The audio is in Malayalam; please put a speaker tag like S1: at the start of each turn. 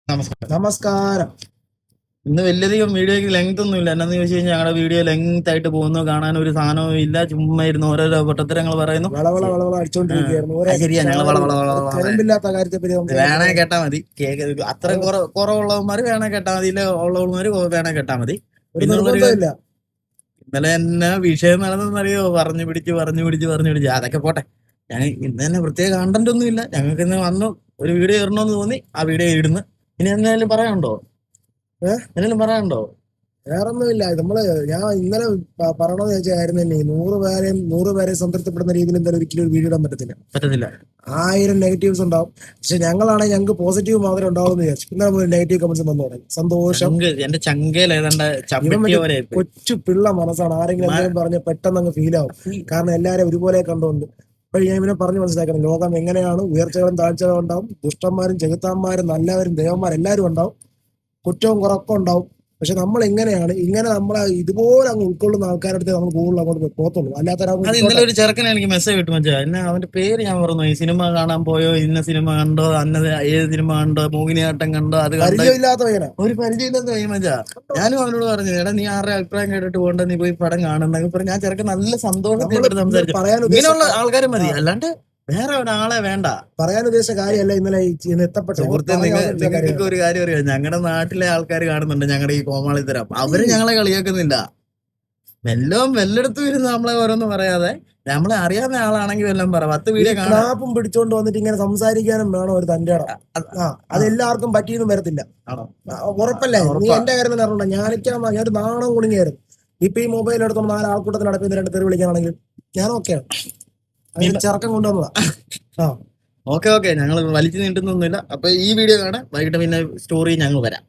S1: നമസ്കാരം.
S2: നമസ്കാരം.
S1: ഇന്ന് വലിയധികം വീഡിയോക്ക് ലെങ്ത് ഒന്നും ഇല്ല. എന്നാന്ന് ചോദിച്ചു കഴിഞ്ഞാൽ ഞങ്ങളുടെ വീഡിയോ ലെങ്ത് ആയിട്ട് പോകുന്നു, കാണാൻ ഒരു സാധനവും ഇല്ല. ചുമ്മാ ഇരുന്ന് ഓരോരോ പൊട്ടത്തരങ്ങൾ പറയുന്നു.
S2: വളവള അടിച്ചോണ്ടിരിക്കുകയായിരുന്നു.
S1: ശരിയാ, ഞങ്ങൾ
S2: കരമ്പില്ലാത്ത കാര്യത്തെ പറ്റി
S1: വേണേ കേട്ടാ മതി. അത്ര കുറവുള്ളവന്മാര് വേണേ കേട്ടാ മതി, ഇല്ല ഉള്ളവന്മാര് വേണേ കേട്ടാ മതി.
S2: നിർബന്ധമില്ല.
S1: ഇന്നലെ എന്നാ വിഷയം നടന്നെന്നറിയോ? പറഞ്ഞു പിടിച്ച് അതൊക്കെ പോട്ടെ. ഞാൻ ഇന്ന് തന്നെ പ്രത്യേക കണ്ടന്റ് ഒന്നും ഇല്ല. ഞങ്ങൾക്ക് ഇന്ന് വന്നു ഒരു വീഡിയോ ഇടണമെന്ന് തോന്നി, ആ വീഡിയോ ഇടുന്നു. ഇനി എന്തെങ്കിലും പറയാനുണ്ടോ? എന്തെങ്കിലും പറയാനുണ്ടോ?
S2: വേറൊന്നുമില്ല. ഞാൻ ഇന്നലെ പറയണമെന്ന് വെച്ചായിരുന്നു, 100 പേരെ സംതൃപ്തിപ്പെടുന്ന രീതിയിൽ എന്തായാലും ഒരിക്കലും ഒരു വീഡിയോ ഇടാൻ പറ്റത്തില്ല. 1000 നെഗറ്റീവ്സ് ഉണ്ടാവും. പക്ഷെ ഞങ്ങളാണെങ്കിൽ ഞങ്ങൾക്ക് പോസിറ്റീവ് മാത്രമേ ഉണ്ടാവും എന്ന് വിചാരിച്ചു. ഇന്നലെ നെഗറ്റീവ് കമന്റ്സ് വന്നു തുടങ്ങി. സന്തോഷം.
S1: എന്റെ ചങ്കയിൽ
S2: കൊച്ചു പിള്ള മനസ്സാണ്. ആരെങ്കിലും എന്തെങ്കിലും പറഞ്ഞ് പെട്ടെന്ന് അങ്ങ് ഫീൽ ആവും. കാരണം എല്ലാവരും ഒരുപോലെ കണ്ടുകൊണ്ട്. അപ്പോൾ ഞാൻ ഇവനെ പറഞ്ഞു മനസ്സിലാക്കണം, ലോകം എങ്ങനെയാണ്. ഉയർച്ചകളും താഴ്ചകളും ഉണ്ടാവും. ദുഷ്ടന്മാരും ചെകുത്താന്മാരും നല്ലവരും ദേവന്മാരും എല്ലാവരും ഉണ്ടാവും. കുറ്റവും കുറക്കും ഉണ്ടാവും. പക്ഷെ നമ്മൾ എങ്ങനെയാണ് നമ്മളെ ഇതുപോലെ അങ്ങ് ഉൾക്കൊള്ളുന്ന ആൾക്കാരുടെ നമ്മൾ കൂടുതൽ അങ്ങോട്ട് പോകത്തുള്ളൂ.
S1: ഇന്നലെ ഒരു ചെറുക്കനെ എനിക്ക് മെസ്സേജ് കിട്ടും വെച്ചാൽ എന്നെ അവന്റെ പേര് ഞാൻ പറഞ്ഞു. ഈ സിനിമ കാണാൻ പോയോ, ഇന്ന സിനിമ കണ്ടോ, ഏത് സിനിമ കണ്ടോ, മോഹിനിയാട്ടം കണ്ടോ, അത്
S2: പരിചയമില്ലാത്ത
S1: ഒരു പരിചയമില്ലാത്ത വൈമജാ. ഞാനും അവനോട് പറഞ്ഞു, എടാ നീ ആരുടെ അഭിപ്രായം കേട്ടിട്ട് പോകണ്ട, നീ പോയി പടം കാണുന്നെങ്കിൽ പറഞ്ഞു. ഞാൻ ചെറുക്കൻ നല്ല സന്തോഷത്തിൽ സംസാരിച്ചു. ഇങ്ങനെയുള്ള ആൾക്കാർ മതി, അല്ലാണ്ട് വേറെ ഒരാളെ വേണ്ട.
S2: പറയാൻ ഉദ്ദേശിച്ച കാര്യമല്ല ഇന്നലെ എത്തപ്പെട്ട
S1: സുഹൃത്തെ. നിങ്ങൾക്ക് ഒരു കാര്യം അറിയാം, ഞങ്ങളുടെ നാട്ടിലെ ആൾക്കാർ കാണുന്നുണ്ട് ഞങ്ങളുടെ ഈ കോമാളിത്തരം. അവര് ഞങ്ങളെ കളിയാക്കുന്നില്ല. വെല്ലെടുത്ത് വരുന്ന നമ്മളെ ഓരോന്ന് പറയാതെ, നമ്മളെ അറിയാവുന്ന ആളാണെങ്കിൽ എല്ലാം പറ. 10 വീഡിയോ
S2: കാണാപ്പും പിടിച്ചോണ്ട് വന്നിട്ട് ഇങ്ങനെ സംസാരിക്കാനും വേണം ഒരു തന്റെ ഇടം. അത് എല്ലാവർക്കും പറ്റിയെന്നും വരത്തില്ല. ഉറപ്പല്ലേ? നീ എന്റെ കാര്യം തന്നെ അറിയണ്ട. ഞാനൊരു നാണം കുടുങ്ങിയായിരുന്നു. ഇപ്പൊ ഈ മൊബൈൽ എടുത്തോണ്ട് 4 ആൾക്കൂട്ടത്തിൽ നടക്കുന്ന 2 തെറി വിളിക്കാനാണെങ്കിൽ ഞാൻ ഓക്കെയാണ്. ചെറുക്കം കൊണ്ടുവന്നതാ.
S1: ഓക്കെ ഞങ്ങൾ വലിച്ചു നീട്ടുന്നൊന്നുമില്ല. അപ്പൊ ഈ വീഡിയോ കാണാം. വൈകിട്ട് പിന്നെ സ്റ്റോറി ഞങ്ങൾ വരാം.